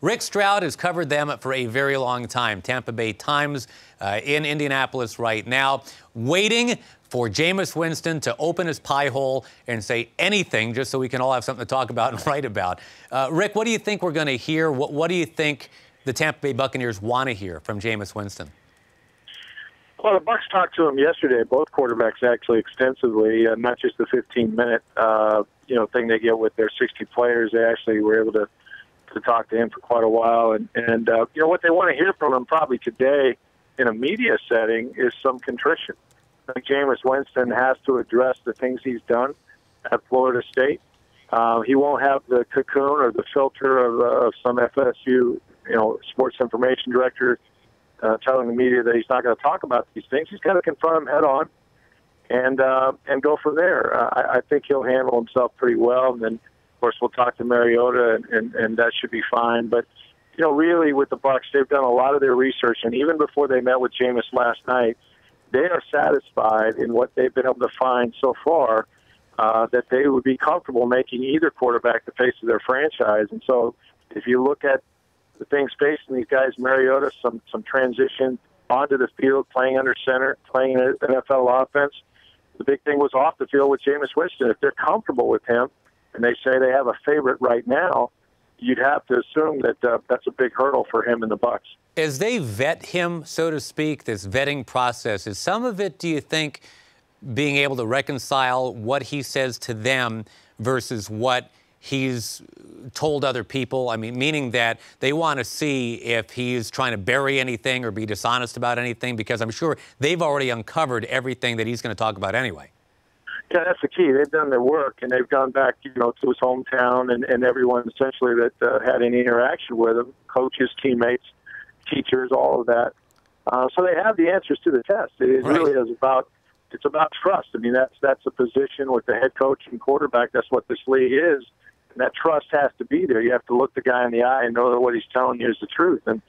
Rick Stroud has covered them for a very long time. Tampa Bay Times in Indianapolis right now, waiting for Jameis Winston to open his pie hole and say anything just so we can all have something to talk about and write about. Rick, what do you think we're going to hear? What do you think the Tampa Bay Buccaneers want to hear from Jameis Winston? Well, the Bucs talked to him yesterday, both quarterbacks actually extensively, not just the 15-minute thing they get with their 60 players. They actually were able to talk to him for quite a while. And what they want to hear from him probably today in a media setting is some contrition. I think Jameis Winston has to address the things he's done at Florida State. He won't have the cocoon or the filter of some FSU, sports information director telling the media that he's not going to talk about these things. He's got to confront them head on and go from there. I think he'll handle himself pretty well. And then, of course, we'll talk to Mariota, and that should be fine. But, really with the Bucs, they've done a lot of their research. And even before they met with Jameis last night, they are satisfied in what they've been able to find so far, that they would be comfortable making either quarterback the face of their franchise. And so if you look at the things facing these guys, Mariota, some transition onto the field, playing under center, playing an NFL offense. The big thing was off the field with Jameis Winston. If they're comfortable with him and they say they have a favorite right now, you'd have to assume that that's a big hurdle for him and the Bucs. As they vet him, so to speak, this vetting process, is some of it, do you think, being able to reconcile what he says to them versus what he's told other people? I mean, meaning that they want to see if he's trying to bury anything or be dishonest about anything, because I'm sure they've already uncovered everything that he's going to talk about anyway. Yeah, that's the key. They've done their work, and they've gone back, to his hometown and everyone essentially that had any interaction with him, coaches, teammates, teachers, all of that. So they have the answers to the test. It really is about trust. I mean, that's a position with the head coach and quarterback. That's what this league is. And that trust has to be there. You have to look the guy in the eye and know that what he's telling you is the truth. And,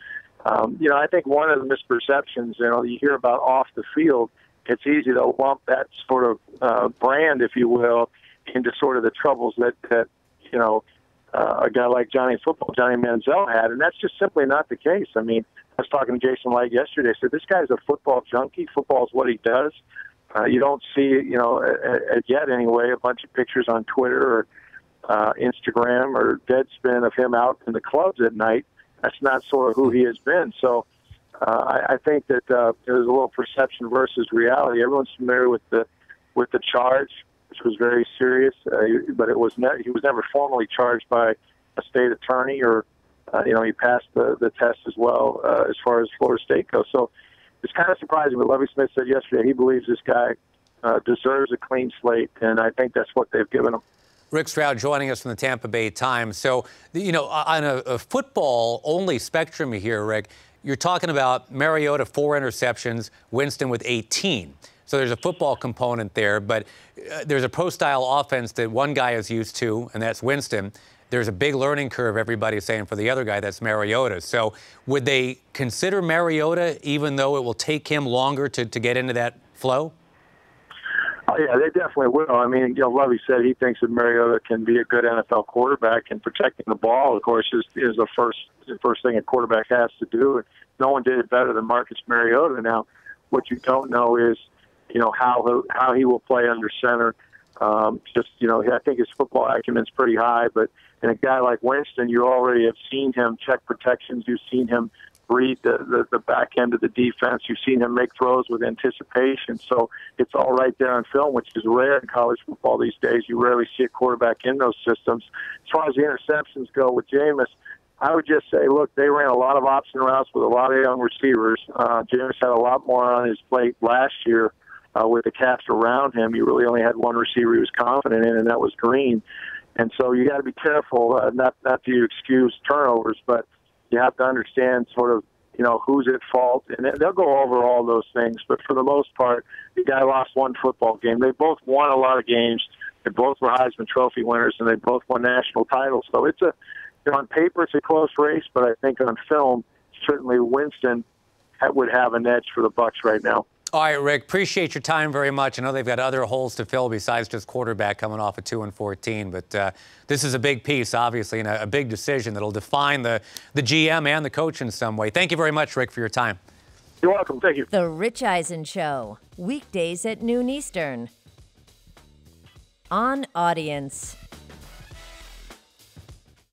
I think one of the misperceptions, you hear about off the field, it's easy to lump that sort of brand, if you will, into sort of the troubles that a guy like Johnny Manziel had. And that's just simply not the case. I mean, I was talking to Jason Light yesterday. I said, this guy's a football junkie. Football is what he does. You don't see, yet anyway, a bunch of pictures on Twitter or Instagram or Deadspin of him out in the clubs at night. That's not sort of who he has been. So I think that there's a little perception versus reality. Everyone's familiar with the charge, which was very serious, but he was never formally charged by a state attorney, or he passed the test as well as far as Florida State goes. So it's kind of surprising, but Lovie Smith said yesterday he believes this guy deserves a clean slate, and I think that's what they've given him. Rick Stroud joining us from the Tampa Bay Times. So, on a football-only spectrum here, Rick, you're talking about Mariota, 4 interceptions, Winston with 18. So there's a football component there, but there's a pro-style offense that one guy is used to, and that's Winston. There's a big learning curve, everybody's saying, for the other guy, that's Mariota. So would they consider Mariota, even though it will take him longer to get into that flow? Oh, yeah, they definitely will. I mean, Lovie said he thinks that Mariota can be a good NFL quarterback, and protecting the ball, of course, is the first thing a quarterback has to do. And no one did it better than Marcus Mariota. Now, what you don't know is, how he will play under center. I think his football acumen's pretty high, but in a guy like Winston, you already have seen him check protections. You've seen him read the back end of the defense. You've seen him make throws with anticipation. So it's all right there on film, which is rare in college football these days. You rarely see a quarterback in those systems. As far as the interceptions go with Jameis, I would just say, look, they ran a lot of option routes with a lot of young receivers. Jameis had a lot more on his plate last year with the cast around him. You really only had one receiver he was confident in, and that was Green. And so you got to be careful, not to excuse turnovers, but you have to understand sort of, who's at fault. And they'll go over all those things. But for the most part, the guy lost one football game. They both won a lot of games. They both were Heisman Trophy winners, and they both won national titles. So it's on paper, it's a close race, but I think on film, certainly Winston would have an edge for the Bucs right now. All right, Rick, appreciate your time very much. I know they've got other holes to fill besides just quarterback coming off of 2-14, but this is a big piece, obviously, and a big decision that'll define the GM and the coach in some way. Thank you very much, Rick, for your time. You're welcome. Thank you. The Rich Eisen Show, weekdays at noon Eastern. On Audience.